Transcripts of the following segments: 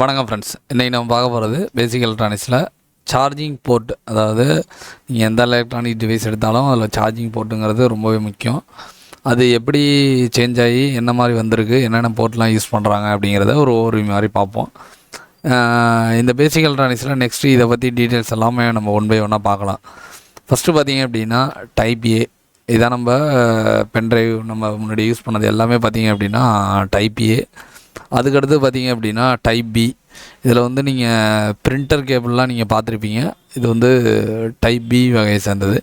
வணக்கம் ஃப்ரெண்ட்ஸ். இன்றைக்கி நம்ம பார்க்க போகிறது பேசிக் எலக்ட்ரானிக்ஸில் சார்ஜிங் போர்ட். அதாவது நீங்கள் எந்த எலக்ட்ரானிக் டிவைஸ் எடுத்தாலும் அதில் சார்ஜிங் போர்ட்டுங்கிறது ரொம்பவே முக்கியம். அது எப்படி சேஞ்ச் ஆகி என்ன மாதிரி வந்திருக்கு, என்னென்ன போர்ட்லாம் யூஸ் பண்ணுறாங்க அப்படிங்கிறத ஒரு மாதிரி பார்ப்போம். இந்த பேசிக் எலக்ட்ரானிக்ஸில் நெக்ஸ்ட்டு இதை பற்றி டீட்டெயில்ஸ் எல்லாமே நம்ம ஒன் பை ஒன்னாக பார்க்கலாம். ஃபஸ்ட்டு பார்த்திங்க அப்படின்னா டைப் ஏ. இதான் நம்ம பென்ட்ரைவ் நம்ம முன்னாடி யூஸ் பண்ணது எல்லாமே பார்த்திங்க அப்படின்னா டைப் ஏ. அதுக்கடுத்து பார்த்திங்க அப்படின்னா டைப் பி. இதில் வந்து நீங்கள் பிரிண்டர் கேபிள்லாம் நீங்கள் பார்த்துருப்பீங்க. இது வந்து டைப் பி வகையை சேர்ந்தது.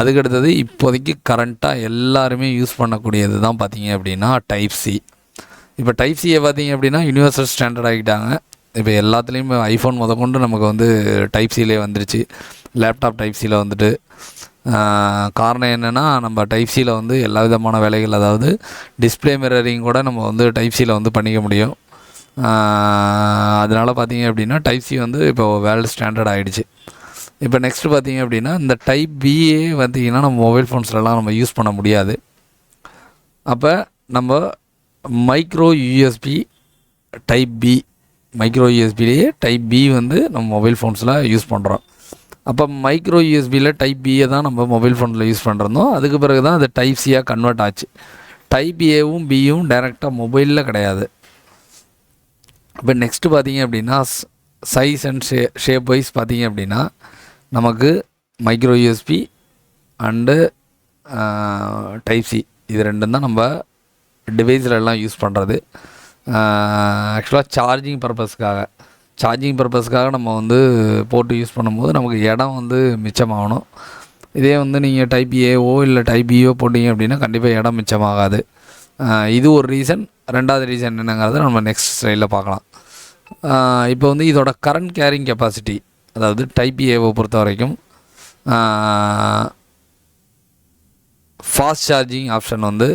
அதுக்கடுத்தது இப்போதைக்கு கரண்ட்டாக எல்லாருமே யூஸ் பண்ணக்கூடியது தான் பார்த்திங்க அப்படின்னா டைப் சி. இப்போ டைப் சியை பார்த்திங்க அப்படின்னா யூனிவர்சல் ஸ்டாண்டர்ட் ஆகிட்டாங்க. இப்போ எல்லாத்துலேயும் ஐஃபோன் முதற்கொண்டு நமக்கு வந்து டைப் சியிலே வந்துருச்சு. லேப்டாப் டைப் சியில் வந்துட்டு காரணம் என்னென்னா, நம்ம டைப் சியில் வந்து எல்லா விதமான வேலைகள், அதாவது டிஸ்பிளே மிரரிங் கூட நம்ம வந்து டைப் சியில் வந்து பண்ணிக்க முடியும். அதனால் பார்த்திங்க அப்படின்னா டைப் சி வந்து இப்போ வேர்ல்டு ஸ்டாண்டர்ட் ஆகிடுச்சு. இப்போ நெக்ஸ்ட்டு பார்த்திங்க அப்படின்னா இந்த டைப் பிஏ பார்த்திங்கன்னா நம்ம மொபைல் ஃபோன்ஸ்லலாம் நம்ம யூஸ் பண்ண முடியாது. அப்போ நம்ம micro USB type B, micro யூஎஸ்பிலேயே டைப் பி வந்து நம்ம மொபைல் ஃபோன்ஸில் யூஸ் பண்ணுறோம். அப்போ மைக்ரோ யூஎஸ்பியில் டைப் பியை தான் நம்ம மொபைல் ஃபோனில் யூஸ் பண்ணுறோம். அதுக்கு பிறகு தான் அது டைப் சியாக கன்வெர்ட் ஆச்சு. டைப் ஏவும் பியும் டைரெக்டாக மொபைலில் கிடையாது. இப்போ நெக்ஸ்ட்டு பார்த்திங்க அப்படின்னா சைஸ் அண்ட் ஷேப் வைஸ் பார்த்திங்க அப்படின்னா நமக்கு micro USB and type C இது ரெண்டும் தான் நம்ம டிவைஸ்லலாம் யூஸ் பண்ணுறது. ஆக்சுவலாக சார்ஜிங் பர்பஸ்க்காக நம்ம வந்து போட்டு யூஸ் பண்ணும்போது நமக்கு இடம் வந்து மிச்சமாகணும். இதே வந்து நீங்கள் டைப் ஏஓ இல்லை டைப் பிஓ போட்டிங்க அப்படின்னா கண்டிப்பாக இடம் மிச்சமாகாது. இது ஒரு ரீசன். ரெண்டாவது ரீசன் என்னங்கிறத நம்ம நெக்ஸ்ட் ஸ்லைடில் பார்க்கலாம். இப்போ வந்து இதோட கரண்ட் கேரிங் கெப்பாசிட்டி, அதாவது டைப் ஏஓ பொறுத்த வரைக்கும் ஃபாஸ்ட் சார்ஜிங் ஆப்ஷன் வந்து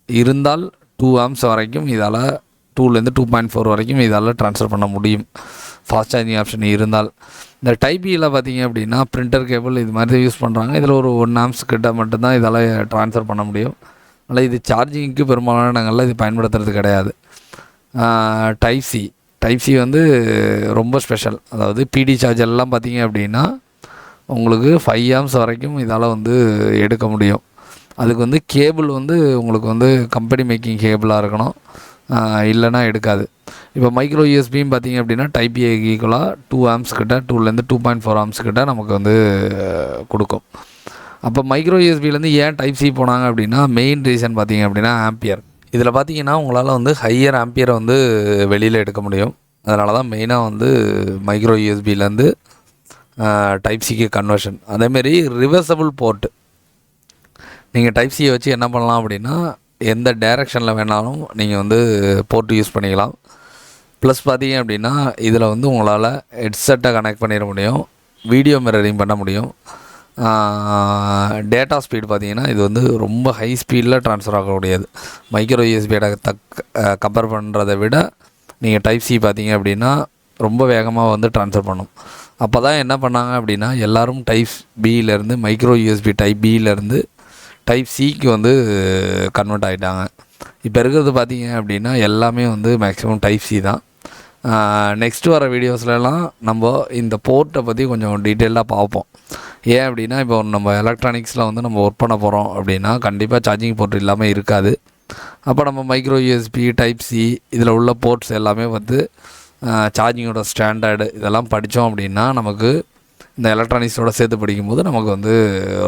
இருந்தால் 2 amps வரைக்கும் இதால் 2லேருந்து 2.4 வரைக்கும் இதால் ட்ரான்ஸ்ஃபர் பண்ண முடியும். ஃபாஸ்ட் சார்ஜிங் ஆப்ஷன் இருந்தால். இந்த டைப் பியில் பார்த்திங்க அப்படின்னா பிரிண்டர் கேபிள் இது மாதிரி யூஸ் பண்ணுறாங்க. இதில் ஒரு 1 amps கிட்ட மட்டும்தான் இதால் ட்ரான்ஸ்ஃபர் பண்ண முடியும். அதனால் இது சார்ஜிங்க்கு பெரும்பாலான இடங்களில் இது பயன்படுத்துறது கிடையாது. டைப் சி வந்து ரொம்ப ஸ்பெஷல். அதாவது பிடி சார்ஜர்லாம் பார்த்திங்க அப்படின்னா உங்களுக்கு 5 amps வரைக்கும் இதால் வந்து எடுக்க முடியும். அதுக்கு வந்து கேபிள் வந்து உங்களுக்கு வந்து கம்பெனி மேக்கிங் கேபிளாக இருக்கணும், இல்லைனா எடுக்காது. இப்போ மைக்ரோ யூஎஸ்பியும் பார்த்திங்க அப்படின்னா டைப் ஏ ஈக்குவலாக 2 amps கிட்ட 2லேருந்து 2.4 amps கிட்ட நமக்கு வந்து கொடுக்கும். அப்போ மைக்ரோ யூஎஸ்பிலேருந்து ஏன் டைப் சி போனாங்க அப்படின்னா மெயின் ரீசன் பார்த்திங்க அப்படின்னா ஆம்பியர். இதில் பார்த்திங்கன்னா உங்களால் வந்து ஹையர் ஆம்பியரை வந்து வெளியில் எடுக்க முடியும். அதனால தான் மெயினாக வந்து மைக்ரோ யூஎஸ்பிலேருந்து டைப் சிக்கு கன்வர்ஷன். அதேமாரி ரிவர்சபிள் போர்ட்டு. நீங்கள் டைப் சியை வச்சு என்ன பண்ணலாம் அப்படின்னா எந்த டைரெக்ஷனில் வேணாலும் நீங்கள் வந்து போர்ட்டு யூஸ் பண்ணிக்கலாம். ப்ளஸ் பார்த்திங்க அப்படின்னா இதில் வந்து உங்களால் ஹெட்செட்டை கனெக்ட் பண்ணிட முடியும், வீடியோ மிரரிங் பண்ண முடியும். டேட்டா ஸ்பீட் பார்த்திங்கன்னா இது வந்து ரொம்ப ஹை ஸ்பீடில் ட்ரான்ஸ்ஃபர் ஆகக்கூடியது. மைக்ரோ யூஎஸ்பியோட கம்பேர் பண்ணுறதை விட நீங்கள் டைப் சி பார்த்திங்க அப்படின்னா ரொம்ப வேகமாக வந்து ட்ரான்ஸ்ஃபர் பண்ணும். அப்போ தான் என்ன பண்ணாங்க அப்படின்னா எல்லோரும் டைப் பியிலேருந்து மைக்ரோ யூஎஸ்பி டைப் பியிலேருந்து டைப் சிக்கு வந்து கன்வெர்ட் ஆகிட்டாங்க. இப்போ இருக்கிறது பார்த்திங்க அப்படின்னா எல்லாமே வந்து மேக்ஸிமம் டைப் சி தான். நெக்ஸ்ட்டு வர வீடியோஸ்லாம் நம்ம இந்த போர்ட்டை பற்றி கொஞ்சம் டீட்டெயிலாக பார்ப்போம். ஏன் அப்படின்னா இப்போ நம்ம எலக்ட்ரானிக்ஸில் வந்து நம்ம ஒர்க் பண்ண போகிறோம் அப்படின்னா கண்டிப்பாக சார்ஜிங் போர்ட் இல்லாமல் இருக்காது. அப்போ நம்ம மைக்ரோ யூஎஸ்பி டைப் சி இதில் உள்ள போர்ட்ஸ் எல்லாமே வந்து சார்ஜிங்கோட ஸ்டாண்டர்டு இதெல்லாம் படித்தோம் அப்படின்னா நமக்கு இந்த எலக்ட்ரானிக்ஸோடு சேர்த்து படிக்கும்போது நமக்கு வந்து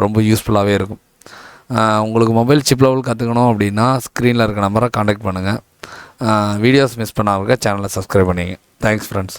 ரொம்ப யூஸ்ஃபுல்லாகவே இருக்கும். உங்களுக்கு மொபைல் சிப் லெவல் கற்றுக்கணும் அப்படின்னா ஸ்க்ரீனில் இருக்க நம்பரை காண்டாக்ட் பண்ணுங்கள். வீடியோஸ் மிஸ் பண்ணாமல் சேனலை சப்ஸ்கிரைப் பண்ணிங்க. Thanks friends.